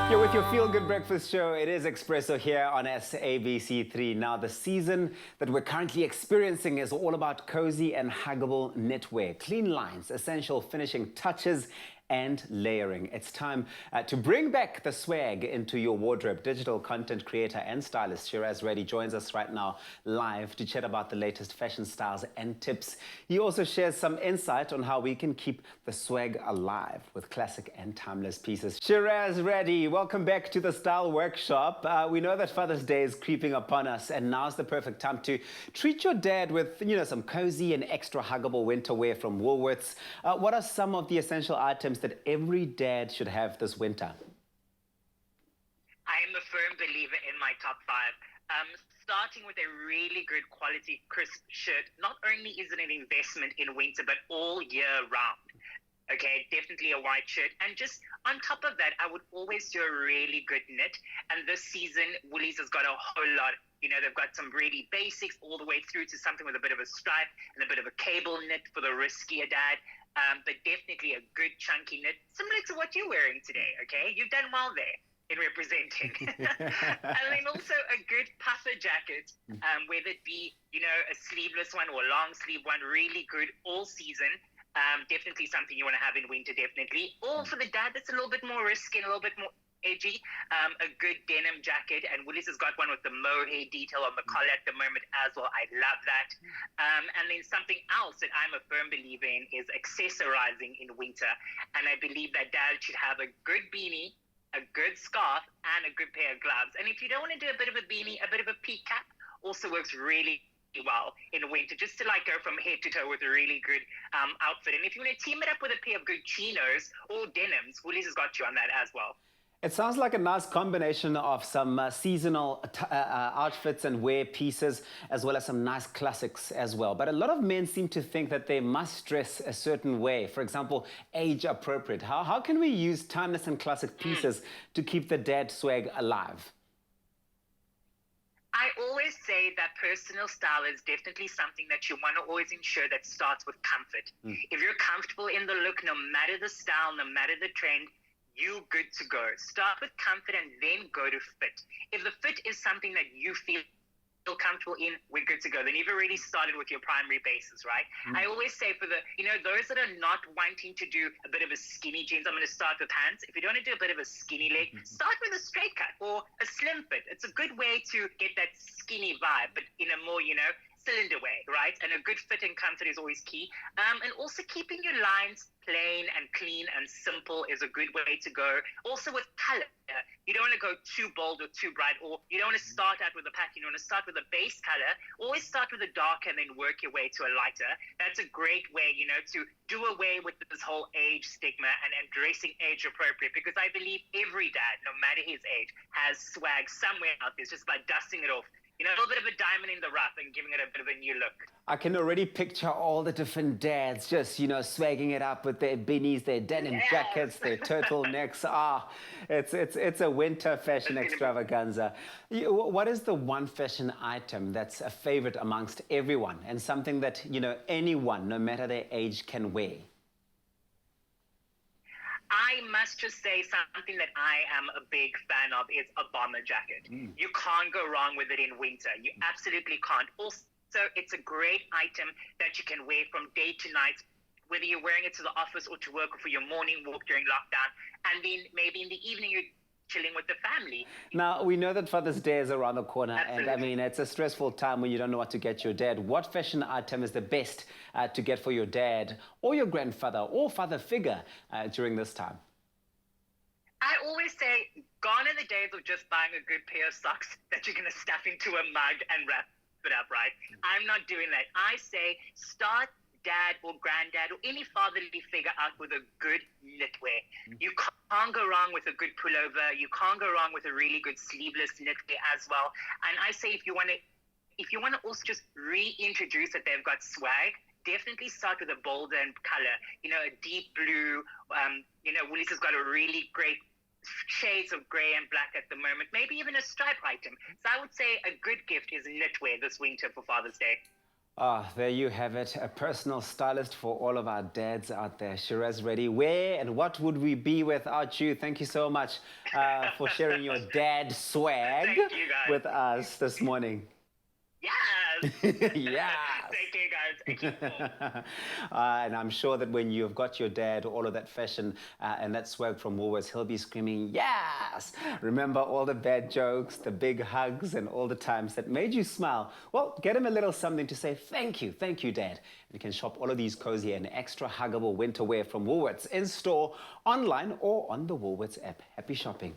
You're with your Feel Good Breakfast show. It is Espresso here on SABC3. Now, the season that we're currently experiencing is all about cozy and huggable knitwear, clean lines, essential finishing touches, and layering. It's time to bring back the swag into your wardrobe. Digital content creator and stylist Shiraz Reddy joins us right now live to chat about the latest fashion styles and tips. He also shares some insight on how we can keep the swag alive with classic and timeless pieces. Shiraz Reddy, welcome back to the Style Workshop. We know that Father's Day is creeping upon us, and now's the perfect time to treat your dad with, some cozy and extra huggable winter wear from Woolworths. What are some of the essential items that every dad should have this winter? I am a firm believer in my top five. Starting with a really good quality crisp shirt. Not only is it an investment in winter, but all year round. Okay, definitely a white shirt. And just on top of that, I would always do a really good knit. And this season, Woolies has got a whole lot. They've got some really basics all the way through to something with a bit of a stripe and a bit of a cable knit for the riskier dad. But definitely a good chunky knit, similar to what you're wearing today, okay? You've done well there in representing. And then also a good puffer jacket, whether it be, a sleeveless one or a long sleeve one, really good all season. Definitely something you want to have in winter, definitely. Or for the dad that's a little bit more risky and a little bit more edgy, a good denim jacket, and Woolies has got one with the mohair detail on the collar at the moment as well. I love that. And then something else that I'm a firm believer in is accessorizing in winter, and I believe that dad should have a good beanie, a good scarf, and a good pair of gloves. And if you don't want to do a bit of a beanie, a bit of a peak cap also works really well in winter, just to go from head to toe with a really good outfit. And if you want to team it up with a pair of good chinos or denims, Woolies has got you on that as well. It sounds like a nice combination of some seasonal outfits and wear pieces, as well as some nice classics as well. But a lot of men seem to think that they must dress a certain way. For example, age appropriate. How can we use timeless and classic pieces to keep the dad swag alive? I always say that personal style is definitely something that you want to always ensure that starts with comfort. If you're comfortable in the look, no matter the style, no matter the trend, you good to go. Start with comfort and then go to fit. If the fit is something that you feel comfortable in, we're good to go. Then you've already started with your primary basis, right? I always say for the, those that are not wanting to do a bit of a skinny jeans, I'm going to start with pants. If you don't want to do a bit of a skinny leg, start with a straight cut or a slim fit. It's a good way to get that skinny vibe, but in a more, cylinder way, right? And a good fit and comfort is always key. And also keeping your lines plain and clean and simple is a good way to go. Also with color, you don't want to go too bold or too bright, or you don't want to start out with a pattern. You want to start with a base color. Always start with a dark and then work your way to a lighter. That's a great way, to do away with this whole age stigma and dressing age appropriate, because I believe every dad, no matter his age, has swag somewhere out there. It's just by dusting it off. A little bit of a diamond in the rough and giving it a bit of a new look. I can already picture all the different dads just, swagging it up with their beanies, their denim jackets, their turtlenecks. It's a winter fashion extravaganza. What is the one fashion item that's a favorite amongst everyone and something that, anyone, no matter their age, can wear? I must just say something that I am a big fan of is a bomber jacket. You can't go wrong with it in winter. You absolutely can't. Also, it's a great item that you can wear from day to night, whether you're wearing it to the office or to work or for your morning walk during lockdown. And then maybe in the evening you're chilling with the family. Now, we know that Father's Day is around the corner. Absolutely. And it's a stressful time when you don't know what to get your dad. What fashion item is the best to get for your dad or your grandfather or father figure during this time? I always say, gone are the days of just buying a good pair of socks that you're going to stuff into a mug and wrap it up, right? I'm not doing that. I say, start dad or granddad or any fatherly figure out with a good knitwear. You can't go wrong with a good pullover. You can't go wrong with a really good sleeveless knitwear as well. And I say, if you want to also just reintroduce that they've got swag, definitely start with a bolder color. A deep blue. Woolies has got a really great shades of gray and black at the moment. Maybe even a stripe item. So I would say a good gift is knitwear this winter for Father's Day. Ah, there you have it, a personal stylist for all of our dads out there. Shiraz Reddy, where and what would we be without you? Thank you so much for sharing your dad swag Thank you, guys. with us this morning. Yes. Yes. Take care, guys. Take care. And I'm sure that when you've got your dad all of that fashion and that swag from Woolworths, he'll be screaming, yes! Remember all the bad jokes, the big hugs, and all the times that made you smile? Well, get him a little something to say thank you, Dad. You can shop all of these cozy and extra huggable winter wear from Woolworths in store, online, or on the Woolworths app. Happy shopping.